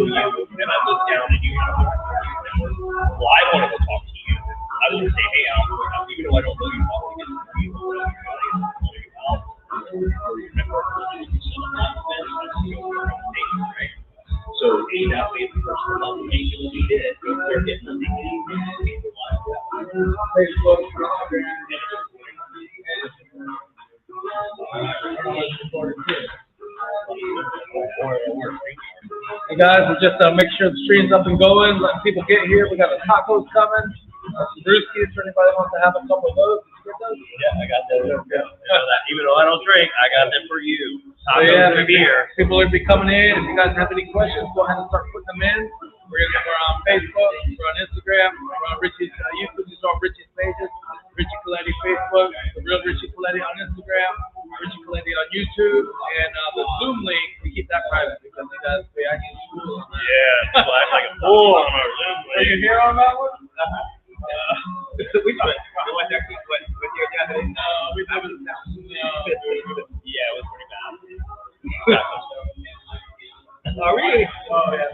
know you, and I look down and you have well, I want to go talk to you. I want to say, hey, Al, even though I don't know you, I want to get to know you. Right? So in that way, the person level, you did it. They're getting the Facebook, Hey guys, we're just make sure the stream's up and going, letting people get here. We got the tacos coming, some brewskis for anybody who wants to have a couple of those. Yeah, I got that. Even though I don't drink, I got that for you. So yeah, people will be coming in. If you guys have any questions, go ahead and start putting them in. We're on Facebook, we're on Instagram, we're on Richie's YouTube. These are all Richie's pages. Richie Coletti Facebook, the real Richie Coletti on Instagram, Richie Coletti on YouTube, and the Zoom link, we keep that private because you guys pay IT school. Yeah, so I act like a fool on our Zoom link. Are you here on that one? We went there with your dad. We did it. Yeah, it was pretty bad. Oh, really? Oh, yeah.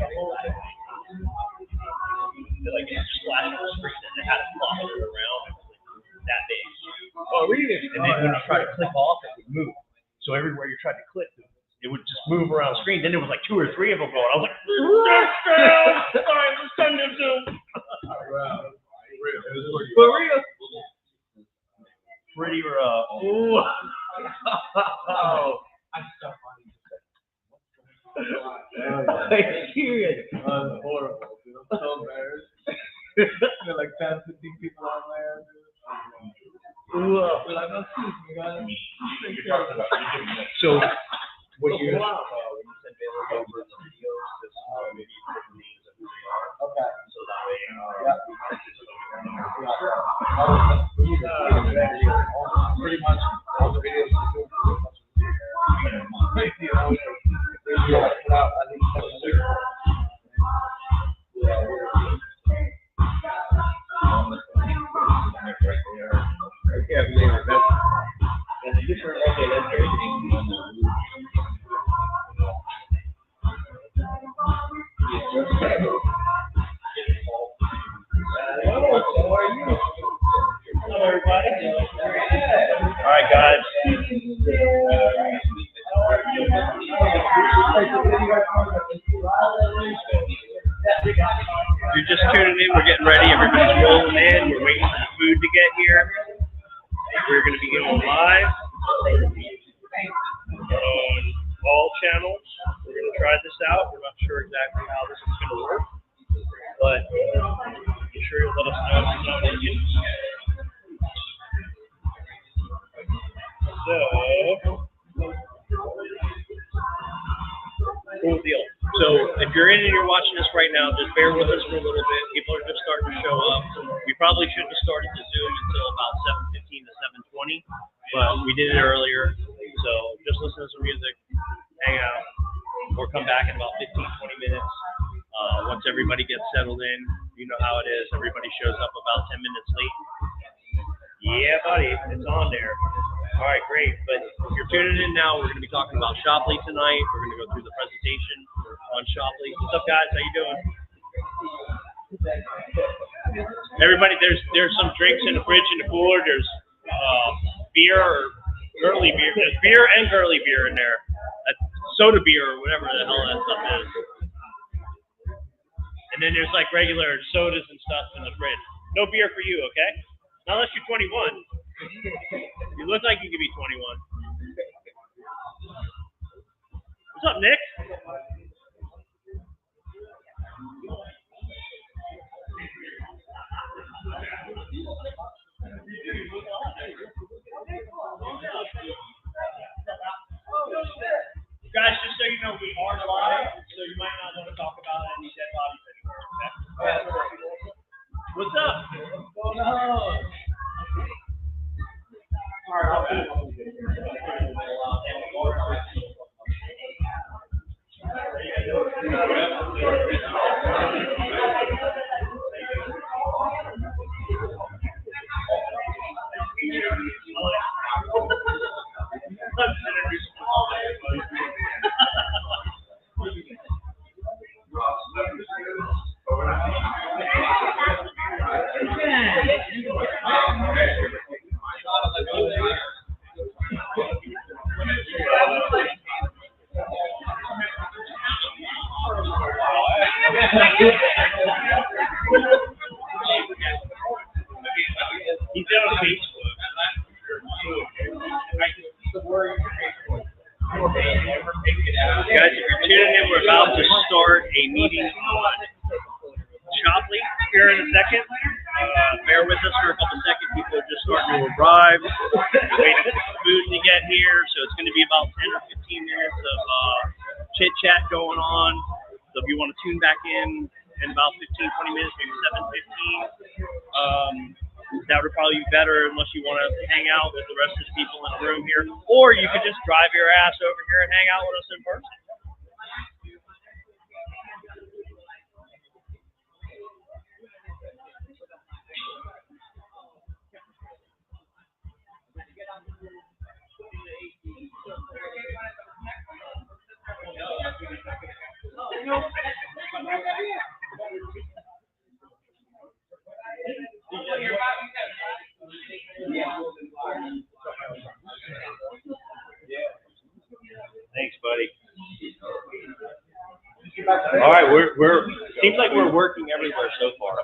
Like it just flashed on the screen and it had a cluster around that big. Oh, really? And then when you try to click off, it would move. So everywhere you tried to click, it would just move around the screen. Then there was like 2 or 3 of them going. I was like, sorry, let's send them to. Wow. For real? Pretty rough. Ooh. Oh. I stopped on you. Serious. Horrible. Dude. I'm so embarrassed. There are like 10, 15 people on there. Dude. We're like, oh, excuse me, guys. So, when you send Bailey over the videos, just maybe you put the names of who they are. Okay. So that way, pretty much all the videos we do. Alright, guys. You're just tuning in. We're getting ready. Everybody's rolling in. We're waiting for the food to get here. We're going to be going live on all channels. We're going to try this out. We're not sure exactly how this is going to work, but be sure you'll let us know if you're not working. So, cool deal. So, if you're in and you're watching this right now, just bear with us for a little bit. People are just starting to show up. We probably shouldn't have started the Zoom until about 7:15 to 7:20, but we did it earlier. So, just listen to some music, hang out, or come back in about 15, 20 minutes. Once everybody gets settled in, you know how it is. Everybody shows up about 10 minutes late. Yeah, buddy, it's on there. All right, great. But if you're tuning in now, we're going to be talking about Shopley tonight. We're going to go through the presentation on Shopley. What's up, guys? How you doing? Everybody, there's some drinks in the fridge and the cooler. There's beer or girly beer. There's beer and girly beer in there. Soda beer or whatever the hell that stuff is. And then there's like regular sodas and stuff in the fridge. No beer for you, okay? Not unless you're 21. You look like you could be 21. What's up, Nick? Guys, just so you know, we are live, so you might not want to talk about any dead bodies anymore, okay? What's up? What's going on? He's on Facebook. Guys, if you're tuning in, we're about to start a meeting on Chopley here in a second. Bear with us for a couple seconds. People are just starting to arrive. We're waiting for the food to get here, so it's going to be about 10 or 15 minutes of chit chat going on. So if you want to tune back in about 15, 20 minutes, maybe 7:15. That would probably be better unless you want to hang out with the rest of the people in the room here. Or you could just drive your ass over here and hang out with us in person. Thanks, buddy. All right, we're seems like we're working everywhere so far.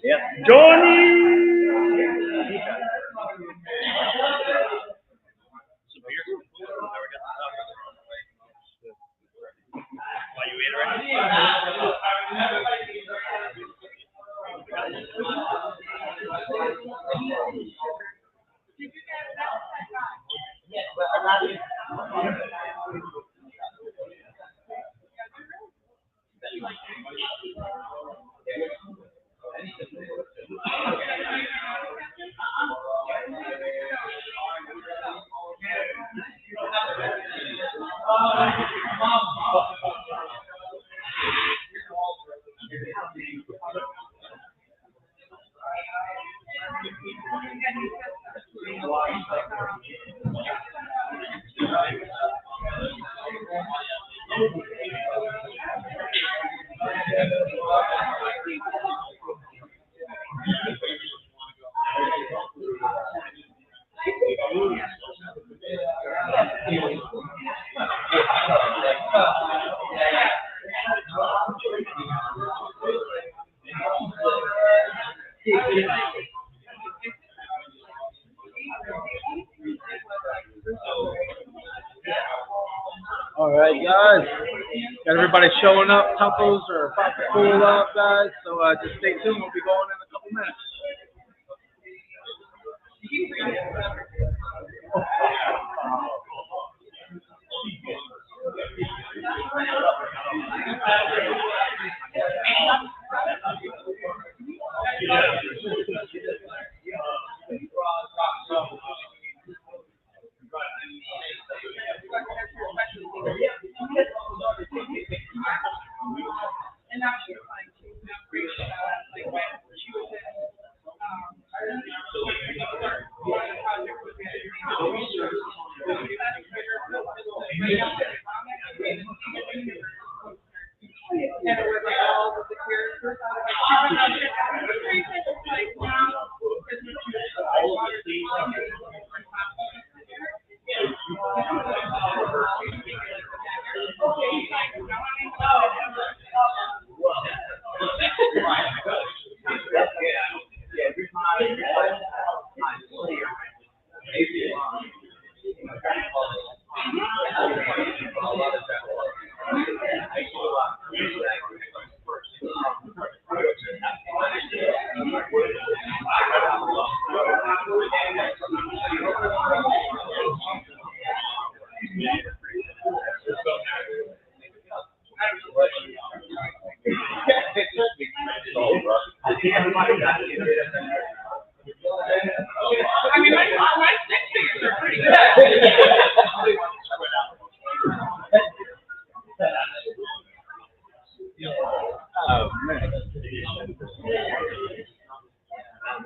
Yeah, Johnny. Why you ate All right, guys. Got everybody showing up. Tacos are about to pull up, guys. So just stay tuned. We'll be going in a couple minutes.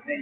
I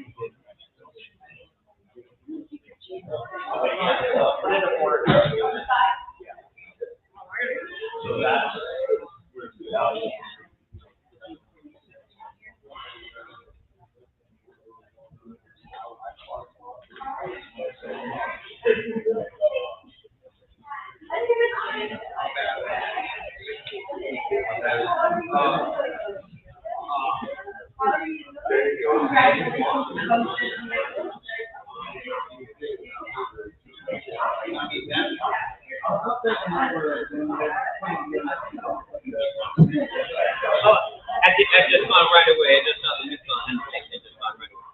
just found right away. I just saw the new phone and I just found right away.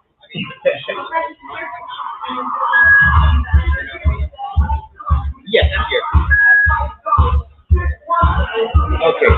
Yes, I'm here. Okay.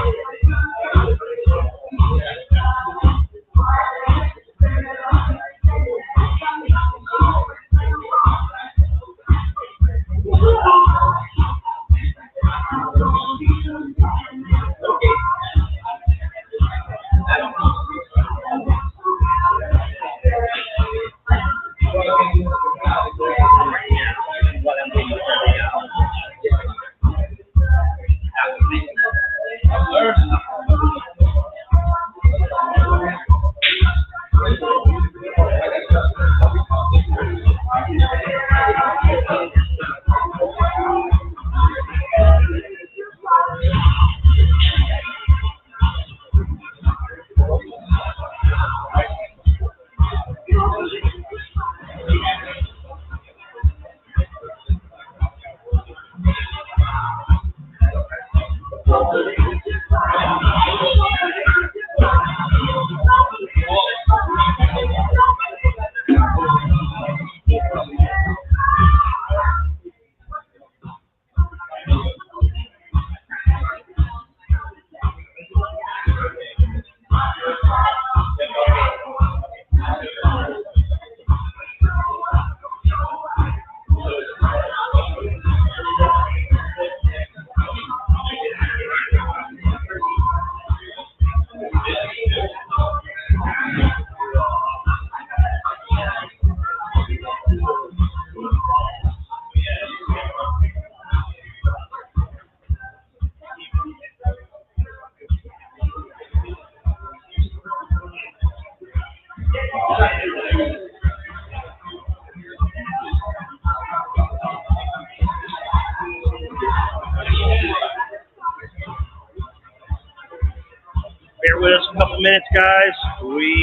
Bear with us a couple minutes, guys. We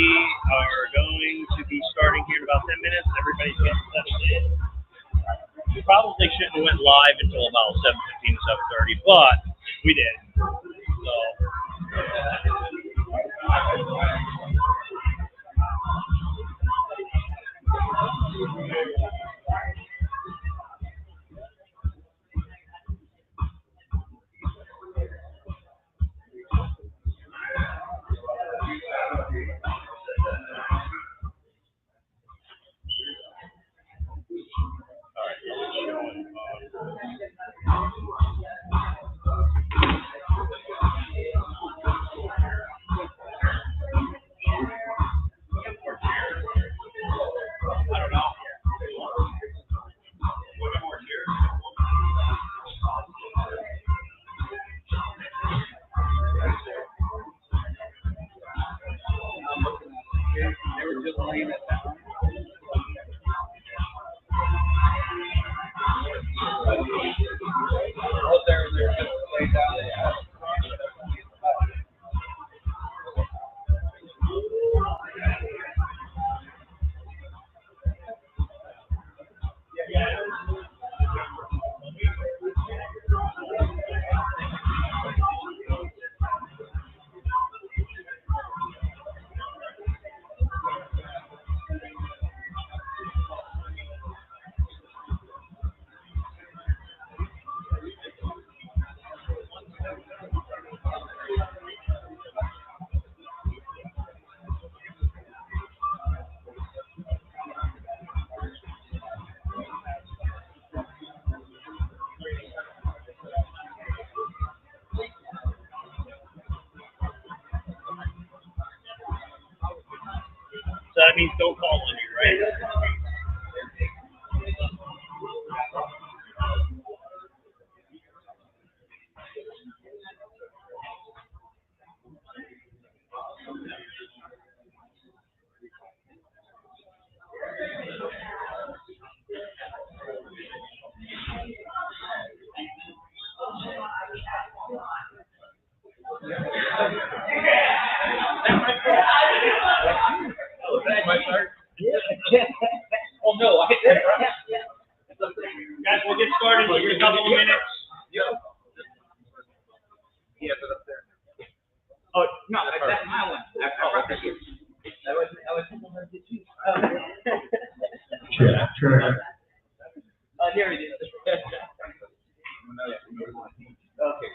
are going to be starting here in about 10 minutes. Everybody's getting settled in. We probably shouldn't have went live until about 7:15 to 7:30, but we did. So. So that means don't call when you're couple of minutes. Yeah, but up there. Oh, No, that's my one. I brought this here. I was Sure. Here it is. Okay.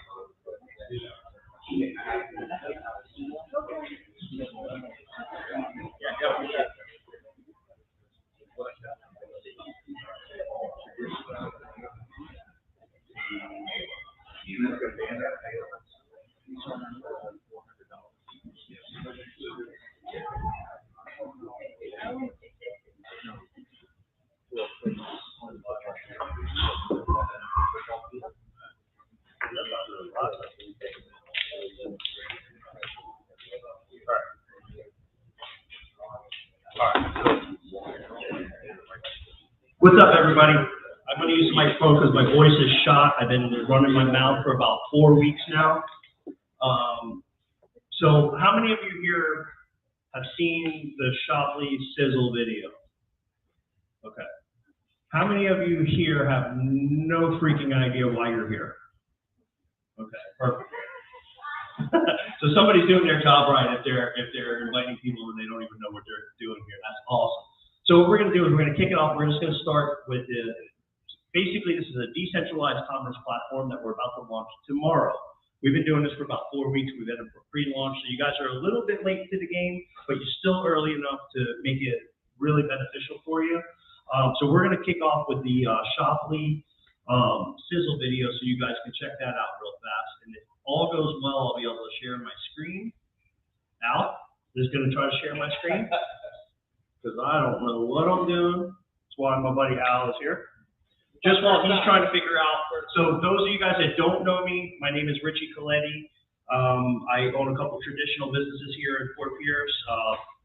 What's up, everybody? I'm going to use my phone because my voice is shot. I've been running my mouth for about 4 weeks now. So how many of you here have seen the Shopley sizzle video? Okay. How many of you here have no freaking idea why you're here? Okay, perfect. So somebody's doing their job right if they're inviting people and they don't even know what they're doing here. That's awesome. So what we're going to do is we're going to kick it off. We're just going to start with basically this is a decentralized commerce platform that we're about to launch tomorrow. We've been doing this for about 4 weeks. We've had a pre-launch, so you guys are a little bit late to the game, but you're still early enough to make it really beneficial for you. So we're going to kick off with the Shopley sizzle video, so you guys can check that out real fast. And if all goes well, I'll be able to share my screen. Al is going to try to share my screen because I don't know what I'm doing. That's why my buddy Al is here. Just while he's trying to figure out. So those of you guys that don't know me, my name is Richie Coletti. I own a couple traditional businesses here in Fort Pierce.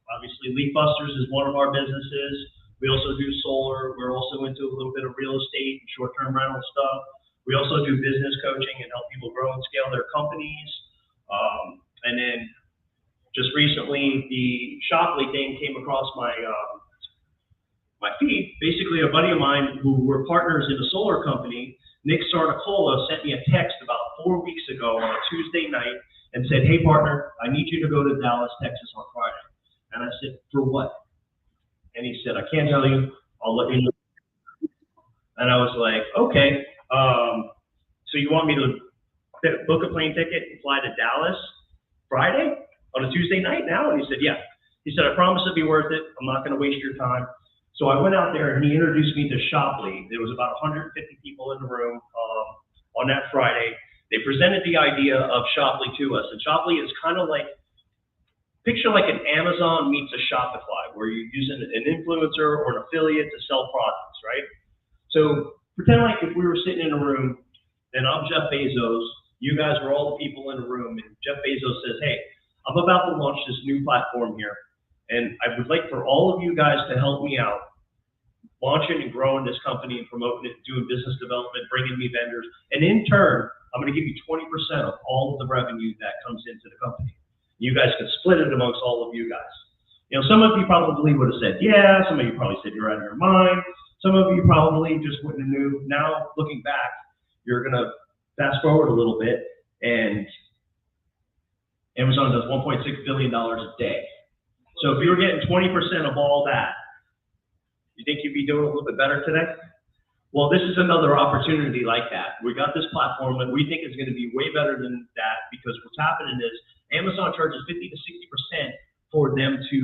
Obviously, Leaf Busters is one of our businesses. We also do solar. We're also into a little bit of real estate and short-term rental stuff. We also do business coaching and help people grow and scale their companies. And then just recently, the Shopley thing came across my my feed. Basically, a buddy of mine who were partners in a solar company, Nick Sarnicola, sent me a text about 4 weeks ago on a Tuesday night and said, "Hey, partner, I need you to go to Dallas, Texas on Friday." And I said, "For what?" And he said, "I can't tell you. I'll let you know." And I was like, "Okay. So you want me to book a plane ticket and fly to Dallas Friday on a Tuesday night now?" And he said, "Yeah." He said, "I promise it'll be worth it. I'm not going to waste your time." So I went out there and he introduced me to Shopley. There was about 150 people in the room on that Friday. They presented the idea of Shopley to us. And Shopley is kind of like, picture like an Amazon meets a Shopify, where you're using an influencer or an affiliate to sell products, right? So pretend like if we were sitting in a room and I'm Jeff Bezos, you guys were all the people in the room, and Jeff Bezos says, "Hey, I'm about to launch this new platform here, and I would like for all of you guys to help me out launching and growing this company and promoting it, doing business development, bringing me vendors. And in turn, I'm going to give you 20% of all of the revenue that comes into the company. You guys can split it amongst all of you guys." You know, some of you probably would have said, yeah. Some of you probably said you're out of your mind. Some of you probably just wouldn't have knew. Now, looking back, you're going to fast forward a little bit, and Amazon does $1.6 billion a day. So if you were getting 20% of all that, you think you'd be doing a little bit better today? Well, this is another opportunity like that. We got this platform that we think is going to be way better than that, because what's happening is Amazon charges 50 to 60% for them to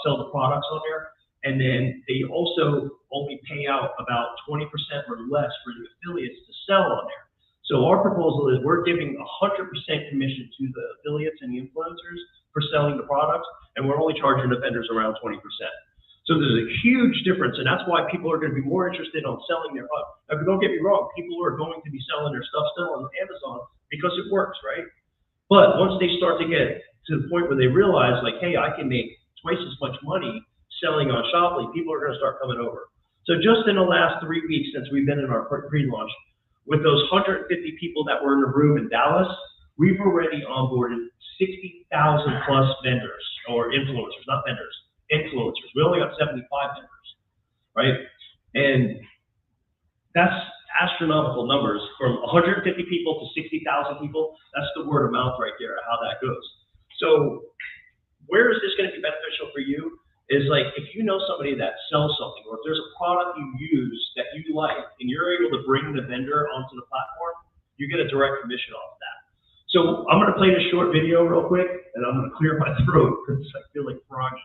sell the products on there. And then they also only pay out about 20% or less for the affiliates to sell on there. So our proposal is we're giving 100% commission to the affiliates and the influencers for selling the products, and we're only charging the vendors around 20%. So there's a huge difference, and that's why people are going to be more interested on selling their products. Now, don't get me wrong, people are going to be selling their stuff still on Amazon because it works, right? But once they start to get to the point where they realize, like, hey, I can make twice as much money selling on Shopley, people are going to start coming over. So just in the last 3 weeks since we've been in our pre-launch, with those 150 people that were in the room in Dallas, we've already onboarded 60,000 plus vendors, or influencers, not vendors, influencers. We only got 75 vendors, right? And that's astronomical numbers from 150 people to 60,000 people. That's the word of mouth right there, how that goes. So where is this going to be beneficial for you is like if you know somebody that sells something or if there's a product you use that you like and you're able to bring the vendor onto the platform, you get a direct commission off that. So I'm going to play this short video real quick and I'm going to clear my throat because I feel like froggy.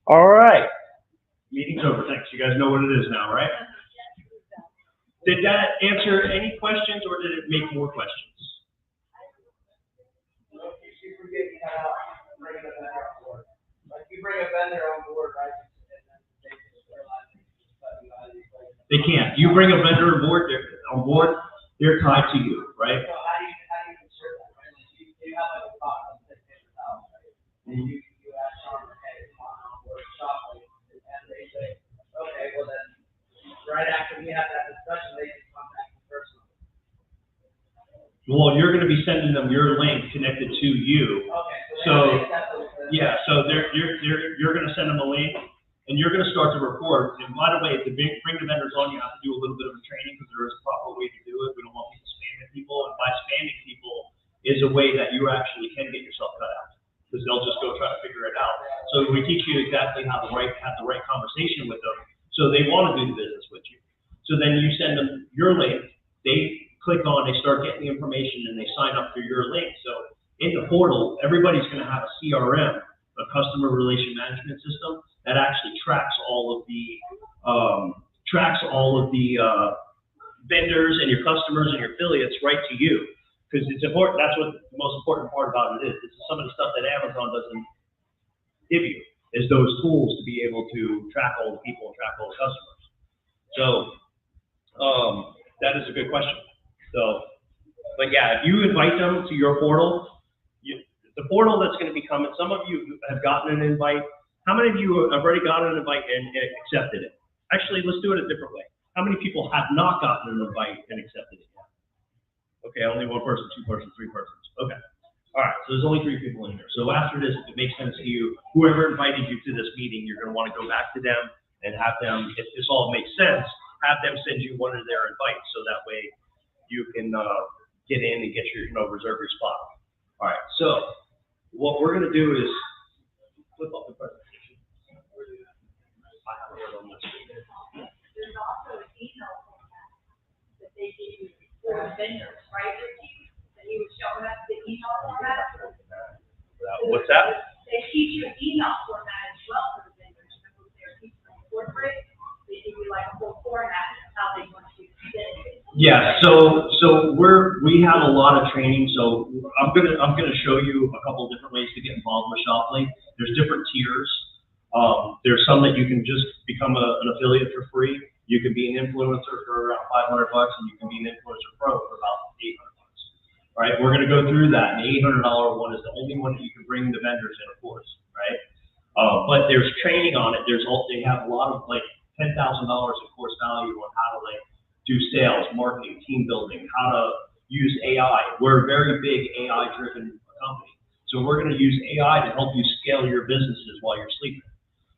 All right. Meeting's over. Thanks. You guys know what it is now, right? Did that answer any questions or did it make more questions? They can't. You bring a vendor on board, they're tied to you, right? So how do you ensure that, right? You have like a box that's $600,000, right? And you ask Sean, hey, come on board, shop, and they say, okay, well then, right after we have that discussion, they can contact you personally. Well, you're going to be sending them your link connected to you. Okay. So yeah, so you're going to send them a link. And you're going to start to report. And by the way, to bring the vendors on, you have to do a little bit of a training because there is a proper way to do it. We don't want people spamming people. And by spamming people is a way that you actually can get yourself cut out because they'll just go try to figure it out. So we teach you exactly how to have the right conversation with them so they want to do the business with you. So then you send them your link. They click on, they start getting the information, and they sign up for your link. So in the portal, everybody's going to have a CRM, a customer relation management system, that actually tracks all of the vendors and your customers and your affiliates right to you, because it's important. That's what the most important part about it is. This is some of the stuff that Amazon doesn't give you. is those tools to be able to track all the people and track all the customers. So that is a good question. So, but yeah, if you invite them to your portal, the portal that's going to be coming, some of you have gotten an invite. How many of you have already gotten an invite and accepted it? Actually, let's do it a different way. How many people have not gotten an invite and accepted it yet? Okay, only one person, two persons, three persons. Okay. All right, so there's only 3 people in here. So after this, if it makes sense to you, whoever invited you to this meeting, you're going to want to go back to them and have them, if this all makes sense, have them send you one of their invites so that way you can get in and get your, reserve your spot. All right, so what we're going to do is flip up the presentation. I have a word on this. There's also an email format that they give you for vendors, right? That you would show us the email format. What's that? They teach you an email format as well for the vendors. Remember, they're corporate. They give you like a whole format of how they want you to send it. Yeah, so we have a lot of training. So I'm gonna show you a couple of different ways to get involved with Shoply. There's different tiers. There's some that you can just become an affiliate for free. You can be an influencer for around $500, and you can be an influencer pro for about $800. All right, we're gonna go through that. And the $800 one is the only one that you can bring the vendors in, of course, right? But there's training on it. They have a lot of like $10,000 in course value on how to do sales, marketing, team building, how to use AI. We're a very big AI-driven company. So we're going to use AI to help you scale your businesses while you're sleeping.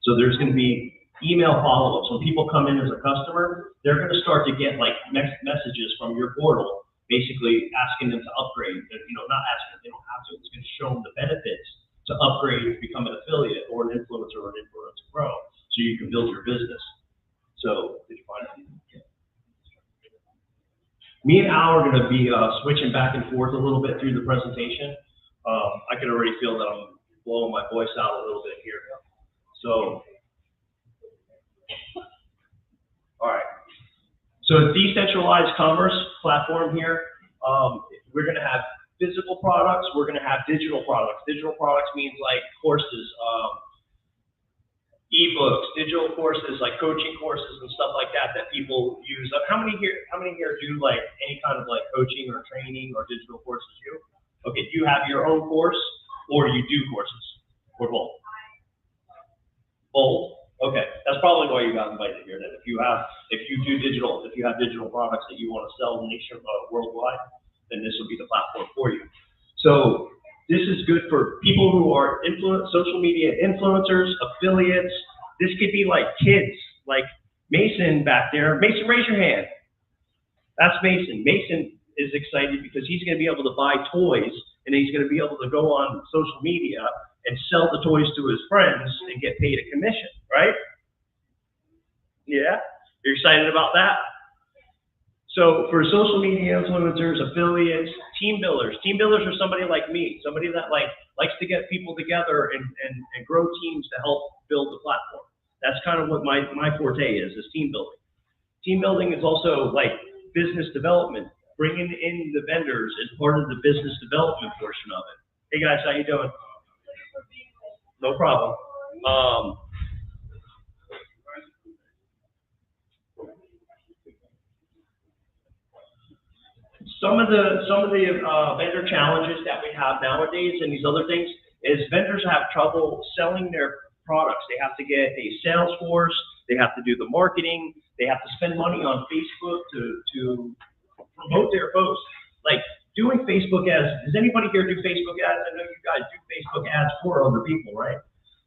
So there's going to be email follow-ups. When people come in as a customer, they're going to start to get like messages from your portal, basically asking them to upgrade. Not asking them, they don't have to. It's going to show them the benefits to upgrade to become an affiliate or an influencer or an influencer pro so you can build your business. So did you find it? Me and Al are going to be switching back and forth a little bit through the presentation. I can already feel that I'm blowing my voice out a little bit here. So, all right. So decentralized commerce platform here. We're going to have physical products. We're going to have digital products. Digital products means like courses, ebooks, digital courses like coaching courses and stuff like that people use. How many here do like any kind of like coaching or training or digital courses? You? Okay, do you have your own course or you do courses or both? Both. Okay, that's probably why you got invited here. Then if you have digital products that you want to sell worldwide, then this will be the platform for you. So this is good for people who are social media influencers, affiliates. This could be like kids, like Mason back there. Mason, raise your hand. That's Mason. Mason is excited because he's going to be able to buy toys and he's going to be able to go on social media and sell the toys to his friends and get paid a commission, right? Yeah? You're excited about that? So for social media influencers, affiliates, team builders are somebody like me, somebody that likes to get people together and grow teams to help build the platform. That's kind of what my forte is team building. Team building is also like business development. Bringing in the vendors is part of the business development portion of it. Hey guys, how you doing? No problem. Some of the vendor challenges that we have nowadays and these other things is vendors have trouble selling their products. They have to get a sales force, they have to do the marketing, they have to spend money on Facebook to promote their posts. Like doing Facebook ads, does anybody here do Facebook ads? I know you guys do Facebook ads for other people, right?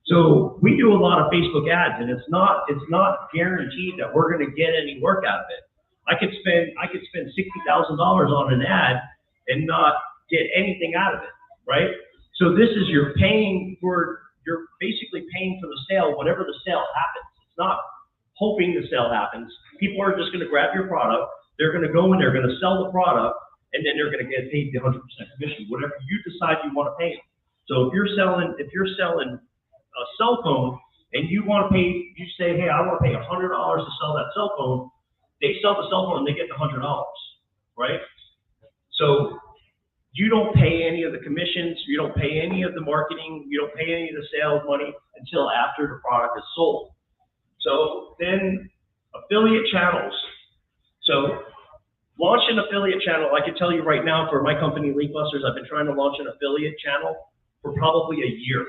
So we do a lot of Facebook ads and it's not guaranteed that we're gonna get any work out of it. I could spend $60,000 on an ad and not get anything out of it, right? So this is you're basically paying for the sale whenever the sale happens. It's not hoping the sale happens. People are just going to grab your product. They're going to go in, they're going to sell the product, and then they're going to get paid the 100% commission, whatever you decide you want to pay them. So if you're selling a cell phone and you want to pay, you say, hey, I want to pay $100 to sell that cell phone. They sell the cell phone and they get the $100, right? So you don't pay any of the commissions, you don't pay any of the marketing, you don't pay any of the sales money until after the product is sold. So then affiliate channels. So launch an affiliate channel. I can tell you right now for my company, Linkbusters, I've been trying to launch an affiliate channel for probably a year.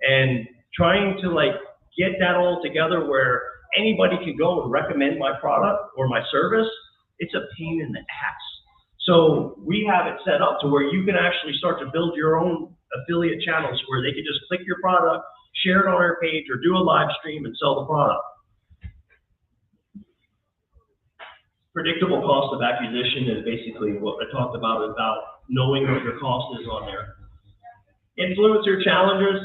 And trying to like get that all together where anybody can go and recommend my product or my service, it's a pain in the ass. So we have it set up to where you can actually start to build your own affiliate channels where they can just click your product, share it on our page, or do a live stream and sell the product. Predictable cost of acquisition is basically what I talked about knowing what your cost is on there. Influencer challenges,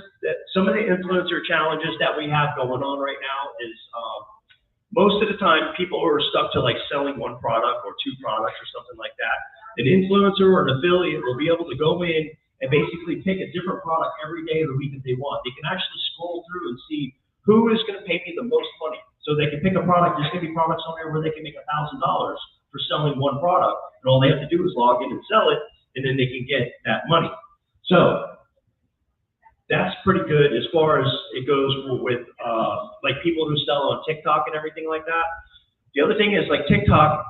some of the influencer challenges that we have going on right now is most of the time people are stuck to like selling one product or two products or something like that. An influencer or an affiliate will be able to go in and basically pick a different product every day of the week if they want. They can actually scroll through and see who is going to pay me the most money. So they can pick a product. There's going to be products on there where they can make $1,000 for selling one product. And all they have to do is log in and sell it, and then they can get that money. So that's pretty good as far as it goes with like people who sell on TikTok and everything like that. The other thing is like TikTok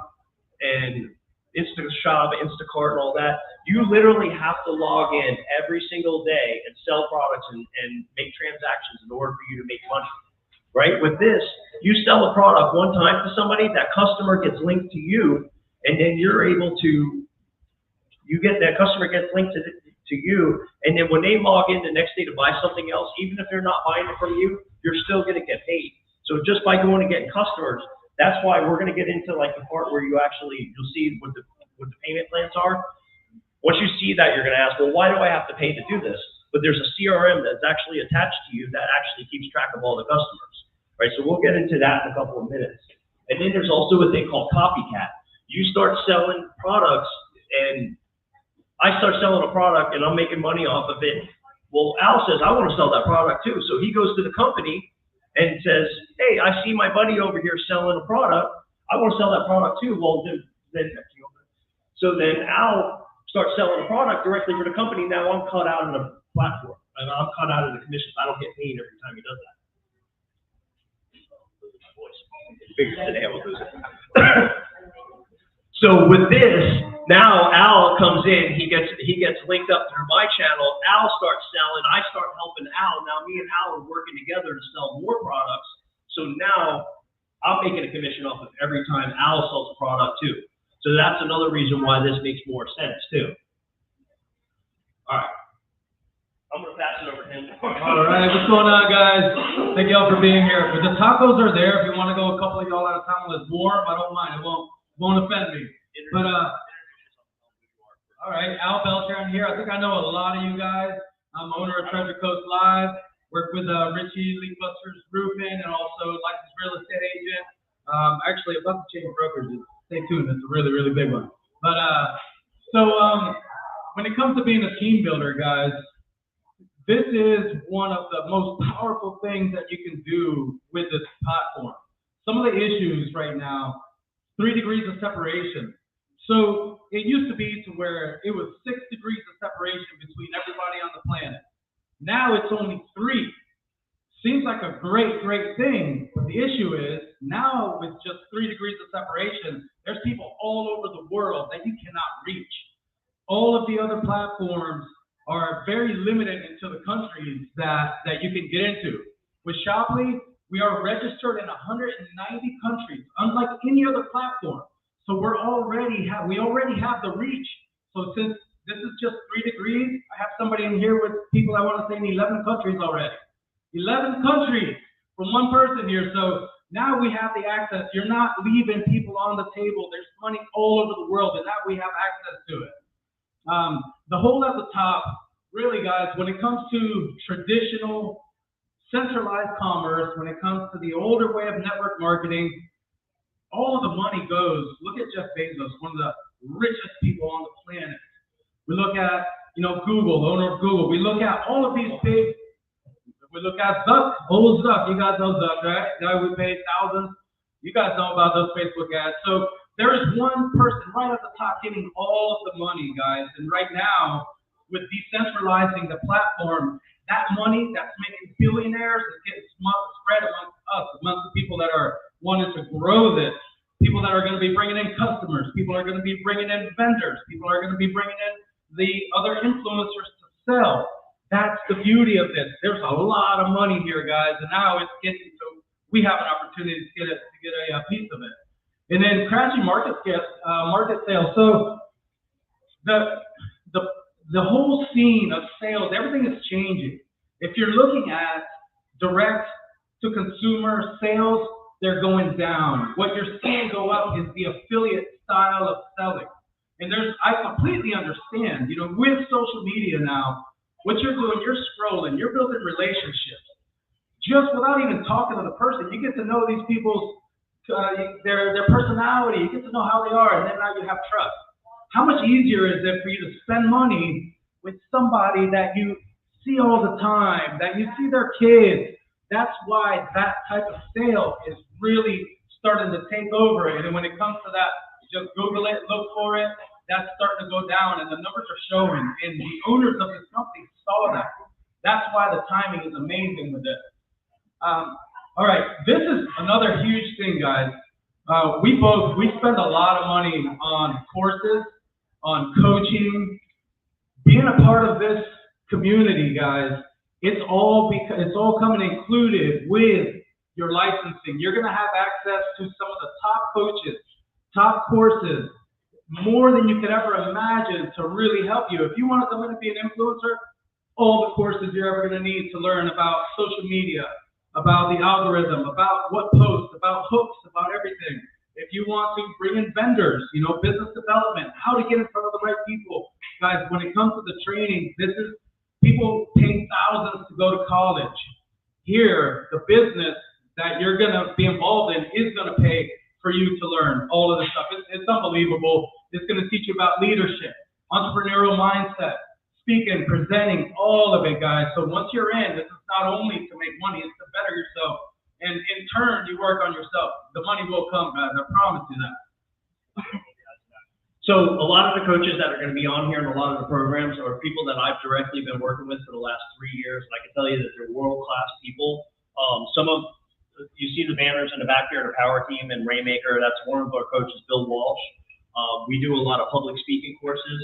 and InstaShop, Instacart and all that, you literally have to log in every single day and sell products and make transactions in order for you to make money, right? With this, you sell a product one time to somebody, that customer gets linked to you, and then you're able to, that customer gets linked to you, and then when they log in the next day to buy something else, even if they're not buying it from you, you're still going to get paid. So just by going and getting customers, that's why we're going to get into like the part where you'll see what the payment plans are. Once you see that, you're going to ask, well, why do I have to pay to do this? But there's a CRM that's actually attached to you that actually keeps track of all the customers, right? So we'll get into that in a couple of minutes. And then there's also a thing called copycat. You start selling products, and I start selling a product, and I'm making money off of it. Well, Al says, I want to sell that product too. So he goes to the company and says, hey, I see my buddy over here selling a product. I want to sell that product too. Well, so then Al starts selling a product directly for the company. Now I'm cut out of the platform, and I'm cut out of the commissions. I don't get paid every time he does that. Figures today I will lose it. So with this, now Al comes in, he gets linked up through my channel. Al starts selling, I start helping Al. Now me and Al are working together to sell more products. So now I'm making a commission off of every time Al sells a product too. So that's another reason why this makes more sense too. All right. I'm going to pass it over to him. All right, what's going on, guys? Thank y'all for being here. But the tacos are there. If you want to go a couple of y'all at a time when it's warm, I don't mind. It won't offend me. But all right, Al Beltran here. I think I know a lot of you guys. I'm owner of Treasure Coast Live. Work with Richie Linkbusters Roofing and also licensed real estate agent. Actually, about to change brokers. Stay tuned. It's a really, really big one. But when it comes to being a team builder, guys, this is one of the most powerful things that you can do with this platform. Some of the issues right now, 3 degrees of separation. So it used to be to where it was 6 degrees of separation between everybody on the planet. Now it's only 3. Seems like a great, great thing. But the issue is now with just 3 degrees of separation, there's people all over the world that you cannot reach. All of the other platforms are very limited into the countries that you can get into. With Shoply, we are registered in 190 countries, unlike any other platform. So we already have the reach. So since this is just 3 degrees, I have somebody in here with people I want to say in 11 countries already. 11 countries from one person here. So now we have the access. You're not leaving people on the table. There's money all over the world, and now we have access to it. The whole at the top, really, guys, when it comes to traditional centralized commerce, when it comes to the older way of network marketing, all of the money goes. Look at Jeff Bezos, one of the richest people on the planet. We look at, Google, the owner of Google. We look at all of these big. We look at Zuck, old Zuck. You guys know Zuck, right? Guy we pay thousands. You guys know about those Facebook ads. So there is one person right at the top getting all of the money, guys. And right now, with decentralizing the platform, that money that's making billionaires is getting spread amongst us, amongst the people that are wanting to grow this, people that are going to be bringing in customers, people are going to be bringing in vendors, people are going to be bringing in the other influencers to sell. That's the beauty of this. There's a lot of money here, guys, and now it's getting so we have an opportunity to get a piece of it. And then crashing market sales. So the whole scene of sales, everything is changing. If you're looking at direct to consumer sales, they're going down. What you're seeing go up is the affiliate style of selling. And I completely understand, with social media now, what you're doing, you're scrolling, you're building relationships. Just without even talking to the person, you get to know these people's, their personality, you get to know how they are, and then now you have trust. How much easier is it for you to spend money with somebody that you see all the time, that you see their kids? That's why that type of sale is really starting to take over. And when it comes to that, just Google it, look for it. That's starting to go down, and the numbers are showing. And the owners of this company saw that. That's why the timing is amazing with it. All right, this is another huge thing, guys. We spend a lot of money on courses, on coaching, being a part of this community, guys. It's all coming included with your licensing. You're going to have access to some of the top coaches, top courses, more than you could ever imagine to really help you. If you want to come in and be an influencer, all the courses you're ever going to need to learn about social media, about the algorithm, about what posts, about hooks, about everything. If you want to bring in vendors, business development, how to get in front of the right people. Guys, when it comes to the training, people pay thousands to go to college. Here, the business that you're going to be involved in is going to pay for you to learn all of this stuff. It's unbelievable. It's going to teach you about leadership, entrepreneurial mindset, speaking, presenting, all of it, guys. So once you're in, this is not only to make money, it's to better yourself. And in turn, you work on yourself. The money will come, guys. I promise you that. So a lot of the coaches that are going to be on here and a lot of the programs are people that I've directly been working with for the last 3 years. And I can tell you that they're world-class people. You see the banners in the back there, the Power Team and Rainmaker. That's one of our coaches, Bill Walsh. We do a lot of public speaking courses.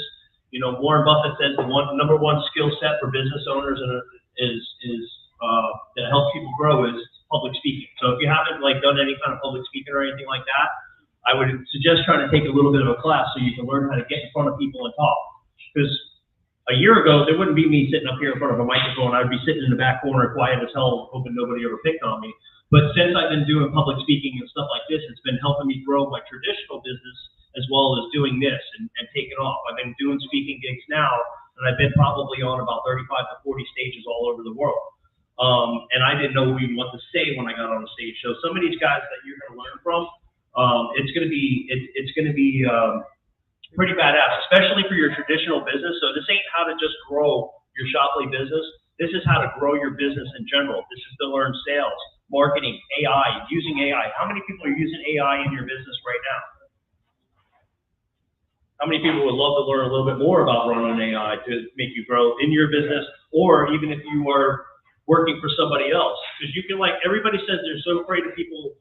Warren Buffett says the number one skill set for business owners that helps people grow is public speaking. So if you haven't done any kind of public speaking or anything like that, I would suggest trying to take a little bit of a class so you can learn how to get in front of people and talk. Because a year ago, there wouldn't be me sitting up here in front of a microphone. I'd be sitting in the back corner, quiet as hell, hoping nobody ever picked on me. But since I've been doing public speaking and stuff like this, it's been helping me grow my traditional business as well as doing this and taking off. I've been doing speaking gigs now, and I've been probably on about 35 to 40 stages all over the world. And I didn't know even what to say when I got on the stage. So some of these guys that you're going to learn from, it's going to be pretty badass, especially for your traditional business. So this ain't how to just grow your Shoply business. This is how to grow your business in general. This is to learn sales, marketing, AI, using AI. How many people are using AI in your business right now? How many people would love to learn a little bit more about running AI to make you grow in your business, or even if you are working for somebody else? Because you can, everybody says they're so afraid of people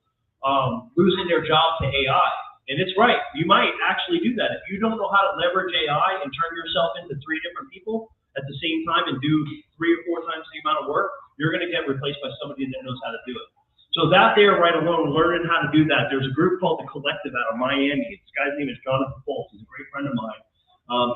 losing their job to AI. And it's right. You might actually do that. If you don't know how to leverage AI and turn yourself into 3 different people at the same time and do 3 or 4 times the amount of work, you're going to get replaced by somebody that knows how to do it. So that there right alone, learning how to do that, there's a group called The Collective out of Miami. This guy's name is Jonathan Foltz. He's a great friend of mine.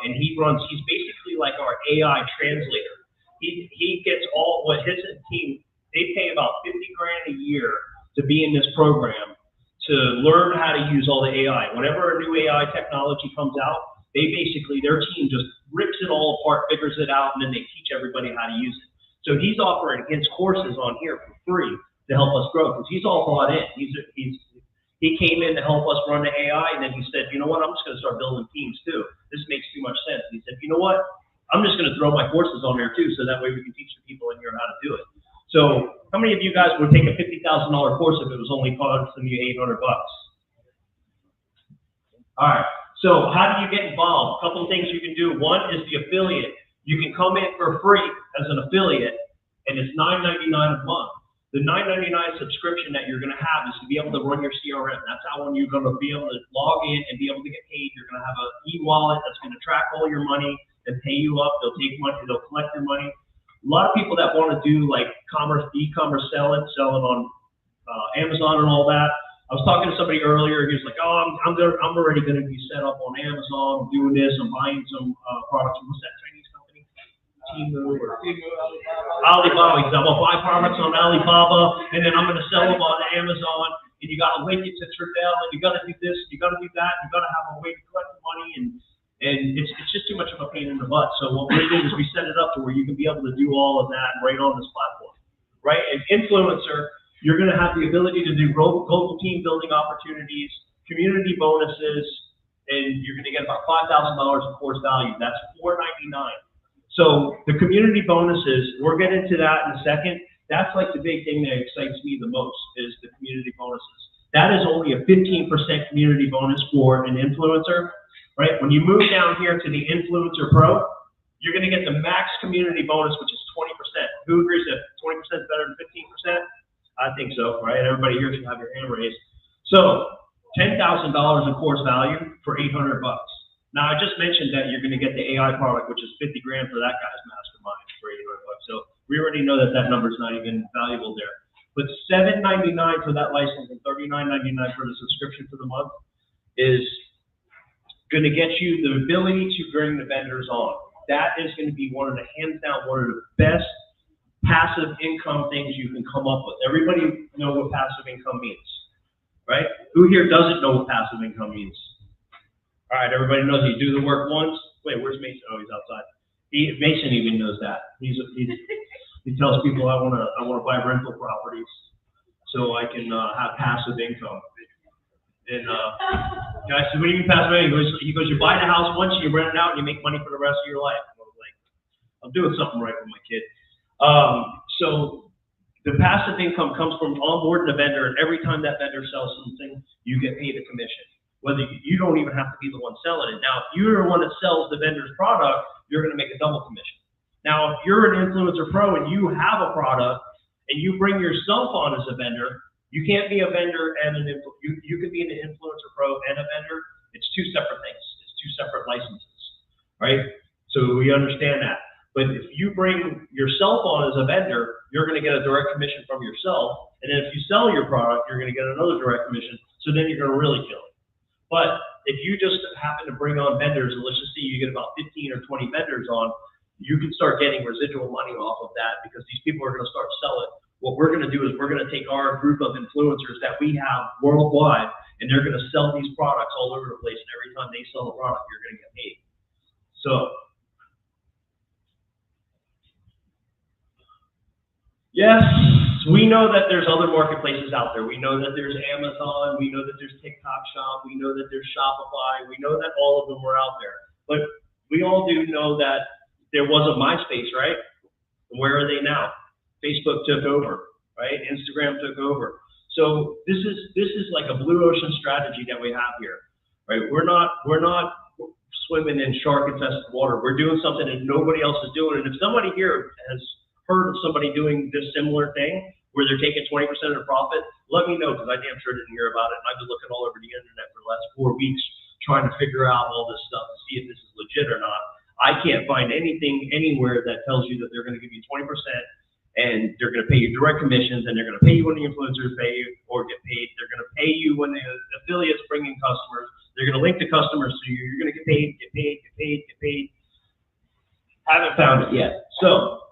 And he's basically like our AI translator. He gets his team, they pay about $50,000 a year to be in this program to learn how to use all the AI. Whenever a new AI technology comes out, their team just rips it all apart, figures it out, and then they teach everybody how to use it. So he's offering his courses on here for free to help us grow, because he's all bought in. He came in to help us run the AI, and then he said, you know what, I'm just going to start building teams too. This makes too much sense. And he said, you know what, I'm just going to throw my courses on there too, so that way we can teach the people in here how to do it. So how many of you guys would take a $50,000 course if it was only costing you $800? All right. So how do you get involved? A couple of things you can do. One is the affiliate. You can come in for free as an affiliate, and it's $9.99 a month. The $9.99 subscription that you're going to have is to be able to run your CRM. That's how when you're going to be able to log in and be able to get paid. You're going to have an e-wallet that's going to track all your money and pay you up. They'll take money. They'll collect your money. A lot of people that want to do like e-commerce selling on Amazon and all that. I was talking to somebody earlier. He was like, "Oh, I'm already going to be set up on Amazon. I'm doing this. I'm buying some products from what's that Chinese company? Temu or Alibaba. I'm going to buy products on Alibaba, and then I'm going to sell them on Amazon. And you got to link it to Trudell, and you got to do this, you got to do that. You got to have a way to collect the money, and it's just too much of a pain in the butt. So what we do is we set it up to where you can be able to do all of that right on this platform, right? An influencer. You're going to have the ability to do global team building opportunities, community bonuses, and you're going to get about $5,000 in course value. That's $4.99. So the community bonuses, we'll get into that in a second. That's like the big thing that excites me the most is the community bonuses. That is only a 15% community bonus for an influencer, right? When you move down here to the Influencer Pro, you're going to get the max community bonus, which is 20%. Who agrees that 20% is better than 15%? I think so, right? Everybody here should have your hand raised. So $10,000 in course value for $800. Now I just mentioned that you're going to get the AI product, which is 50 grand for that guy's mastermind for $800. So we already know that that number is not even valuable there. But $7.99 for that license and $39.99 for the subscription for the month is going to get you the ability to bring the vendors on. That is going to be one of the hands down one of the best passive income things you can come up with. Everybody know what passive income means, right? Who here doesn't know what passive income means? All right, everybody knows you do the work once. Wait, where's Mason? Oh, he's outside. Mason even knows that. He tells people I want to buy rental properties so I can have passive income. And guys, so what do you mean passive income? He goes, you buy the house once, you rent it out, and you make money for the rest of your life. I was like, I'm doing something right with my kid. So the passive income comes from onboarding a vendor, and every time that vendor sells something, you get paid a commission. Whether you don't even have to be the one selling it. Now, if you're the one that sells the vendor's product, you're going to make a double commission. Now, if you're an Influencer Pro and you have a product and you bring yourself on as a vendor, you can't be a vendor and you could be an Influencer Pro and a vendor. It's two separate things. It's two separate licenses, right? So we understand that. But if you bring yourself on as a vendor, you're going to get a direct commission from yourself. And then if you sell your product, you're going to get another direct commission. So then you're going to really kill it. But if you just happen to bring on vendors, and let's just say you get about 15 or 20 vendors on, you can start getting residual money off of that because these people are going to start selling. What we're going to do is we're going to take our group of influencers that we have worldwide, and they're going to sell these products all over the place. And every time they sell a product, you're going to get paid. So yes, we know that there's other marketplaces out there. We know that there's Amazon. We know that there's TikTok Shop. We know that there's Shopify. We know that all of them are out there. But we all do know that there was a MySpace, right? Where are they now? Facebook took over, right? Instagram took over. So this is like a blue ocean strategy that we have here, right? We're not swimming in shark-infested water. We're doing something that nobody else is doing. And if somebody here has heard of somebody doing this similar thing where they're taking 20% of the profit, let me know because I damn sure didn't hear about it. And I've been looking all over the internet for the last 4 weeks trying to figure out all this stuff to see if this is legit or not. I can't find anything anywhere that tells you that they're going to give you 20% and they're going to pay you direct commissions and they're going to pay you when the influencers pay you or get paid. They're going to pay you when the affiliates bring in customers. They're going to link the customers to you. You're going to get paid, get paid, get paid, get paid. Haven't found it yet. So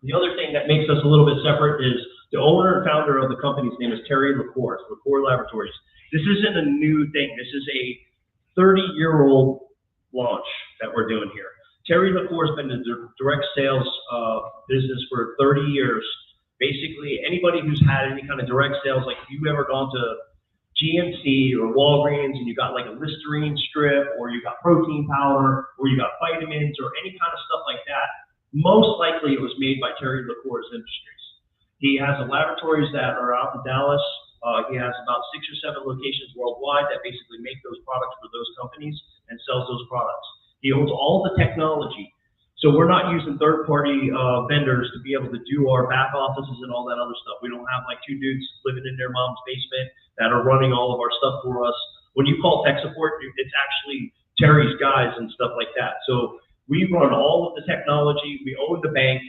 the other thing that makes us a little bit separate is the owner and founder of the company's name is Terry LaCour, LaCour Laboratories. This isn't a new thing. This is a 30-year-old launch that we're doing here. Terry LaCour has been in the direct sales business for 30 years. Basically, anybody who's had any kind of direct sales, like if you've ever gone to GNC or Walgreens and you got like a Listerine strip or you got protein powder or you got vitamins or any kind of stuff like that, most likely it was made by Terry LaCour's Industries. He has the laboratories that are out in Dallas, He has about 6 or 7 locations worldwide that basically make those products for those companies and sells those products. He owns all the technology. So we're not using third-party vendors to be able to do our back offices and all that other stuff. We don't have like 2 dudes living in their mom's basement that are running all of our stuff for us. When you call tech support, it's actually Terry's guys and stuff like that. So we run all of the technology. We own the bank.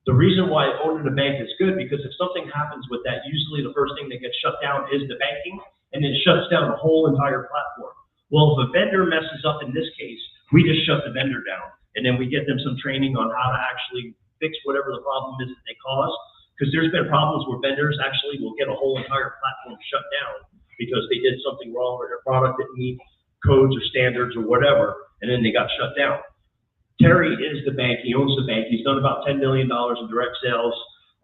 The reason why owning the bank is good, because if something happens with that, usually the first thing that gets shut down is the banking, and it shuts down the whole entire platform. Well, if a vendor messes up in this case, we just shut the vendor down, and then we get them some training on how to actually fix whatever the problem is that they cause. Because there's been problems where vendors actually will get a whole entire platform shut down because they did something wrong or their product didn't meet codes or standards or whatever, and then they got shut down. Terry is the bank. He owns the bank. He's done about $10 million in direct sales.